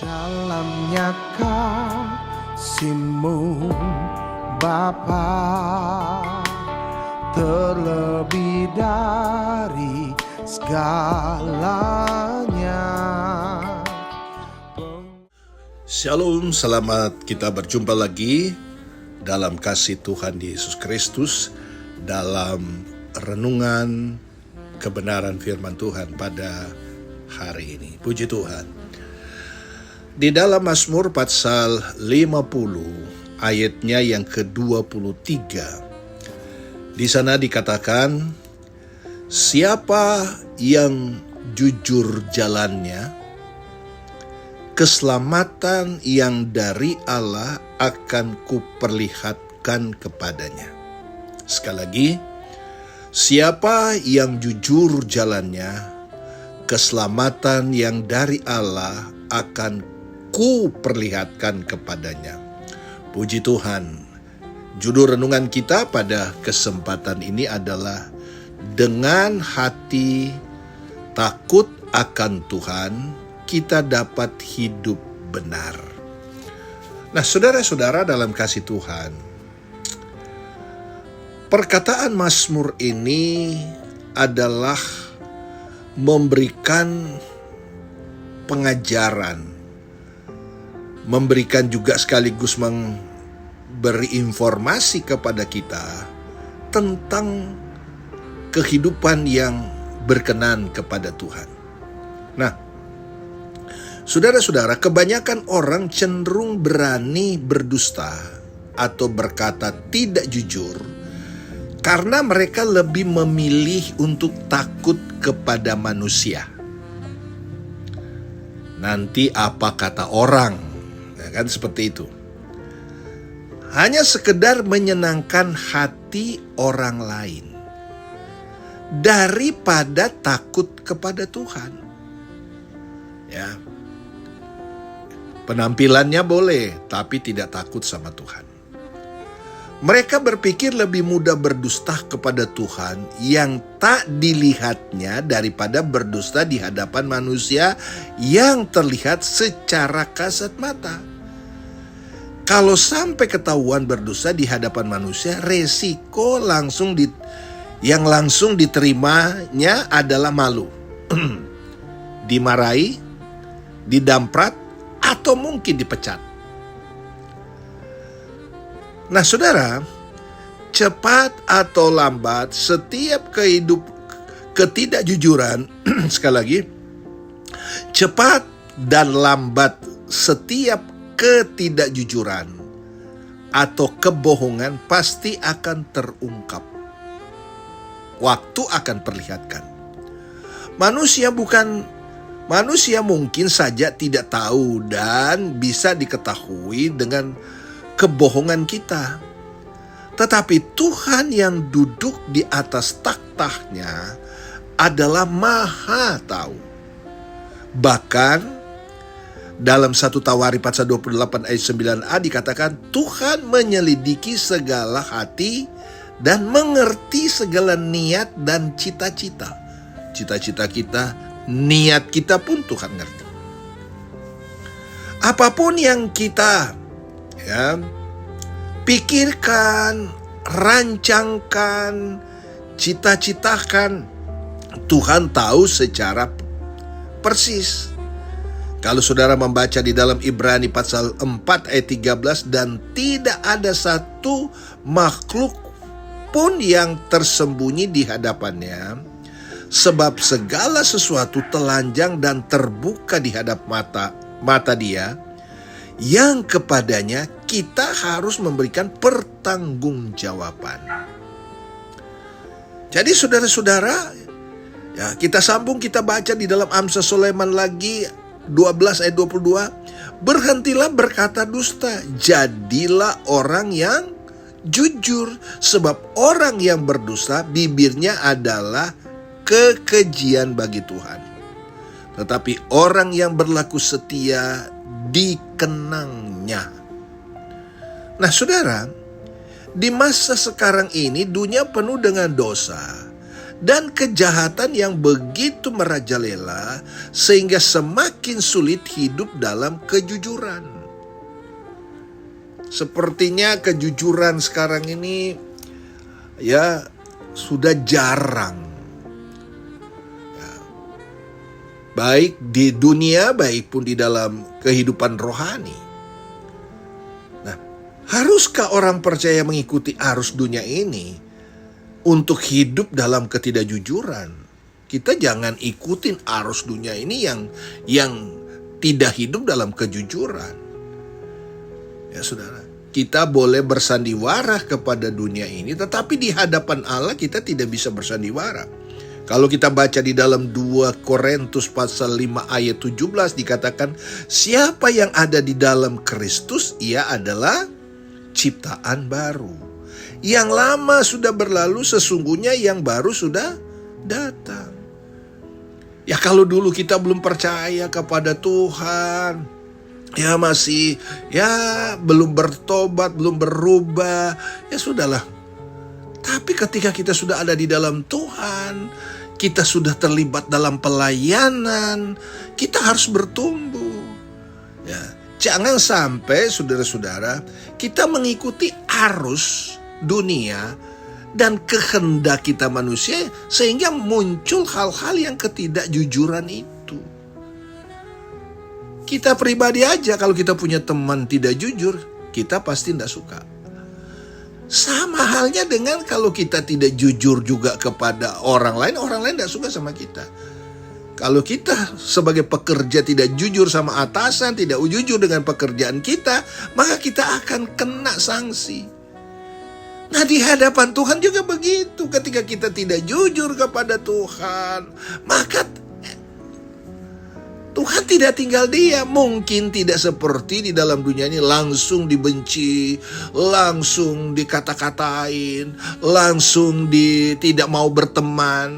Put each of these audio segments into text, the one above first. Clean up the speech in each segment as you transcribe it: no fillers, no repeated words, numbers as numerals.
Dalamnya kasih-Mu Bapa, terlebih dari segalanya. Shalom, selamat kita berjumpa lagi dalam kasih Tuhan Yesus Kristus dalam renungan kebenaran firman Tuhan pada hari ini. Puji Tuhan. Di dalam Mazmur pasal 50 ayatnya yang ke-23, di sana dikatakan, siapa yang jujur jalannya, keselamatan yang dari Allah akan kuperlihatkan kepadanya. Sekali lagi, siapa yang jujur jalannya, keselamatan yang dari Allah akan kuperlihatkan kepadanya. Puji Tuhan. Judul renungan kita pada kesempatan ini adalah dengan hati takut akan Tuhan, kita dapat hidup benar. Nah, saudara-saudara dalam kasih Tuhan, perkataan Mazmur ini adalah memberikan pengajaran, memberikan juga sekaligus memberi informasi kepada kita tentang kehidupan yang berkenan kepada Tuhan. Nah, saudara-saudara, kebanyakan orang cenderung berani berdusta atau berkata tidak jujur karena mereka lebih memilih untuk takut kepada manusia. Nanti apa kata orang? Ya kan, seperti itu. Hanya sekedar menyenangkan hati orang lain daripada takut kepada Tuhan. Ya. Penampilannya boleh, tapi tidak takut sama Tuhan. Mereka berpikir lebih mudah berdusta kepada Tuhan yang tak dilihatnya daripada berdusta di hadapan manusia yang terlihat secara kasat mata. Kalau sampai ketahuan berdosa di hadapan manusia, resiko yang langsung diterimanya adalah malu. Dimarahi, didamprat, atau mungkin dipecat. Nah, saudara, cepat atau lambat setiap ketidakjujuran, sekali lagi, cepat dan lambat setiap ketidakjujuran atau kebohongan pasti akan terungkap. Waktu akan perlihatkan. Manusia mungkin saja tidak tahu dan bisa diketahui dengan kebohongan kita. Tetapi Tuhan yang duduk di atas tahtanya adalah Maha Tahu. Bahkan dalam 1 Tawarikh pasal 28 ayat 9a dikatakan, Tuhan menyelidiki segala hati dan mengerti segala niat dan cita-cita. Cita-cita kita, niat kita pun Tuhan ngerti. Apapun yang kita pikirkan, rancangkan, cita-citakan, Tuhan tahu secara persis. Kalau saudara membaca di dalam Ibrani pasal 4 ayat 13, dan tidak ada satu makhluk pun yang tersembunyi di hadapannya, sebab segala sesuatu telanjang dan terbuka di hadap mata Dia, yang kepadanya kita harus memberikan pertanggungjawaban. Jadi saudara-saudara, ya, kita sambung, kita baca di dalam Amsal Sulaiman lagi 12 ayat 22, berhentilah berkata dusta, jadilah orang yang jujur, sebab orang yang berdusta bibirnya adalah kekejian bagi Tuhan, tetapi orang yang berlaku setia dikenangnya. Nah, saudara, di masa sekarang ini dunia penuh dengan dosa dan kejahatan yang begitu merajalela sehingga semakin sulit hidup dalam kejujuran. Sepertinya kejujuran sekarang ini ya sudah jarang. Ya, baik di dunia, baik pun di dalam kehidupan rohani. Nah, haruskah orang percaya mengikuti arus dunia ini untuk hidup dalam ketidakjujuran? Kita jangan ikutin arus dunia ini yang tidak hidup dalam kejujuran. Ya saudara, kita boleh bersandiwara kepada dunia ini, tetapi di hadapan Allah kita tidak bisa bersandiwara. Kalau kita baca di dalam 2 Korintus pasal 5 ayat 17 dikatakan, siapa yang ada di dalam Kristus, ia adalah ciptaan baru. Yang lama sudah berlalu, sesungguhnya yang baru sudah datang. Ya kalau dulu kita belum percaya kepada Tuhan, ya masih belum bertobat, belum berubah, ya sudahlah. Tapi ketika kita sudah ada di dalam Tuhan, kita sudah terlibat dalam pelayanan, kita harus bertumbuh. Ya, jangan sampai saudara-saudara kita mengikuti arus dunia dan kehendak kita manusia sehingga muncul hal-hal yang ketidakjujuran itu. Kita pribadi aja kalau kita punya teman tidak jujur, kita pasti tidak suka. Sama halnya dengan kalau kita tidak jujur juga kepada orang lain tidak suka sama kita. Kalau kita sebagai pekerja tidak jujur sama atasan, tidak jujur dengan pekerjaan kita, maka kita akan kena sanksi. Nah di hadapan Tuhan juga begitu. Ketika kita tidak jujur kepada Tuhan, maka Tuhan tidak tinggal diam. Mungkin tidak seperti di dalam dunia ini langsung dibenci, langsung dikata-katain, langsung tidak mau berteman.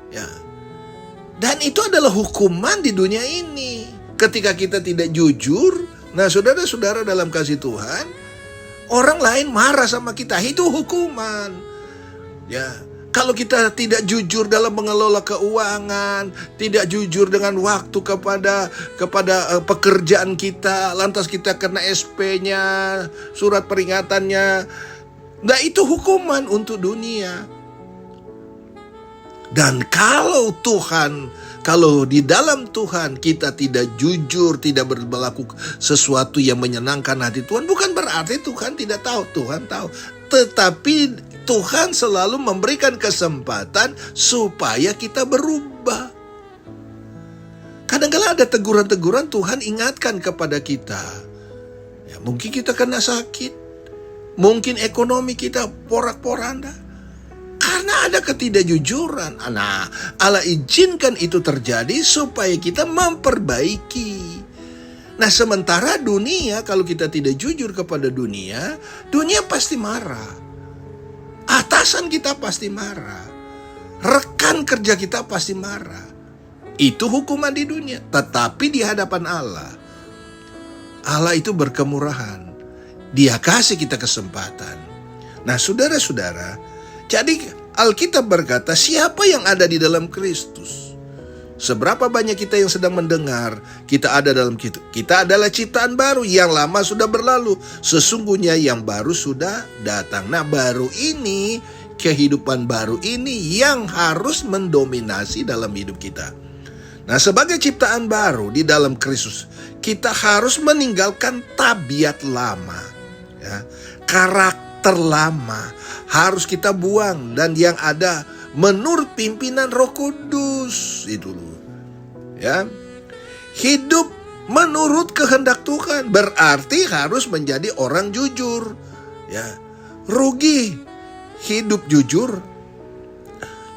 Ya. Dan itu adalah hukuman di dunia ini. Ketika kita tidak jujur, nah saudara-saudara dalam kasih Tuhan, orang lain marah sama kita, itu hukuman. Ya. Kalau kita tidak jujur dalam mengelola keuangan, tidak jujur dengan waktu kepada pekerjaan kita, lantas kita kena SP-nya, surat peringatannya. Nah itu hukuman untuk dunia. Dan kalau di dalam Tuhan kita tidak jujur, tidak berlaku sesuatu yang menyenangkan hati Tuhan, bukan berarti Tuhan tidak tahu, Tuhan tahu. Tetapi Tuhan selalu memberikan kesempatan supaya kita berubah. Kadang-kadang ada teguran-teguran Tuhan ingatkan kepada kita. Ya, mungkin kita kena sakit. Mungkin ekonomi kita porak-poranda. Karena ada ketidakjujuran. Nah, Allah izinkan itu terjadi supaya kita memperbaiki. Nah, sementara dunia, kalau kita tidak jujur kepada dunia pasti marah. Atasan kita pasti marah. Rekan kerja kita pasti marah. Itu hukuman di dunia. Tetapi di hadapan Allah itu berkemurahan. Dia kasih kita kesempatan. Nah saudara-saudara, jadi Alkitab berkata, siapa yang ada di dalam Kristus? Seberapa banyak kita yang sedang mendengar, kita ada dalam kita adalah ciptaan baru, yang lama sudah berlalu, sesungguhnya yang baru sudah datang. Nah baru ini, kehidupan baru ini yang harus mendominasi dalam hidup kita. Nah sebagai ciptaan baru di dalam Kristus, kita harus meninggalkan tabiat lama, ya, karakter lama harus kita buang, dan yang ada menurut pimpinan Roh Kudus itu loh. Ya. Hidup menurut kehendak Tuhan berarti harus menjadi orang jujur. Ya. Rugi hidup jujur?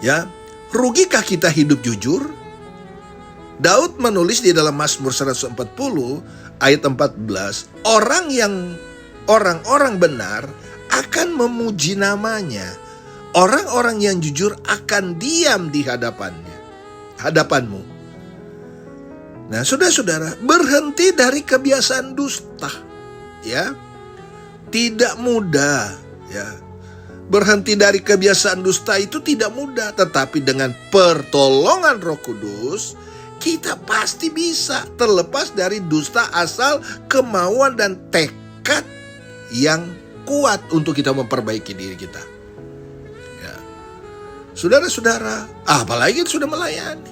Ya. Rugikah kita hidup jujur? Daud menulis di dalam Mazmur 140 ayat 14, orang-orang benar akan memuji namanya. Orang-orang yang jujur akan diam di hadapanmu. Nah, saudara-saudara, berhenti dari kebiasaan dusta, ya. Tidak mudah, ya. Berhenti dari kebiasaan dusta itu tidak mudah, tetapi dengan pertolongan Roh Kudus, kita pasti bisa terlepas dari dusta asal kemauan dan tekad yang kuat untuk kita memperbaiki diri kita. Ya. Saudara-saudara, apalagi sudah melayani,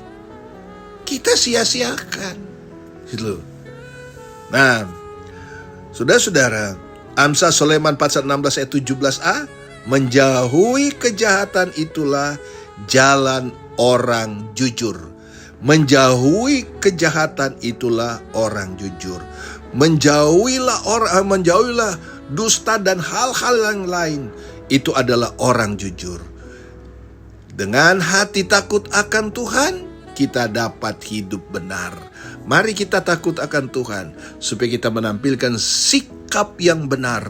kita sia-siakan. Gitu. Nah, saudara-saudara, Amsal Sulaiman pasal 16 ayat 17a, menjauhi kejahatan itulah jalan orang jujur. Menjauhi kejahatan itulah orang jujur. Menjauhilah dusta dan hal-hal yang lain. Itu adalah orang jujur. Dengan hati takut akan Tuhan, kita dapat hidup benar. Mari kita takut akan Tuhan, supaya kita menampilkan sikap yang benar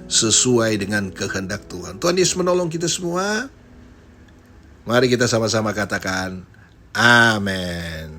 sesuai dengan kehendak Tuhan. Tuhan Yesus menolong kita semua. Mari kita sama-sama katakan, amin.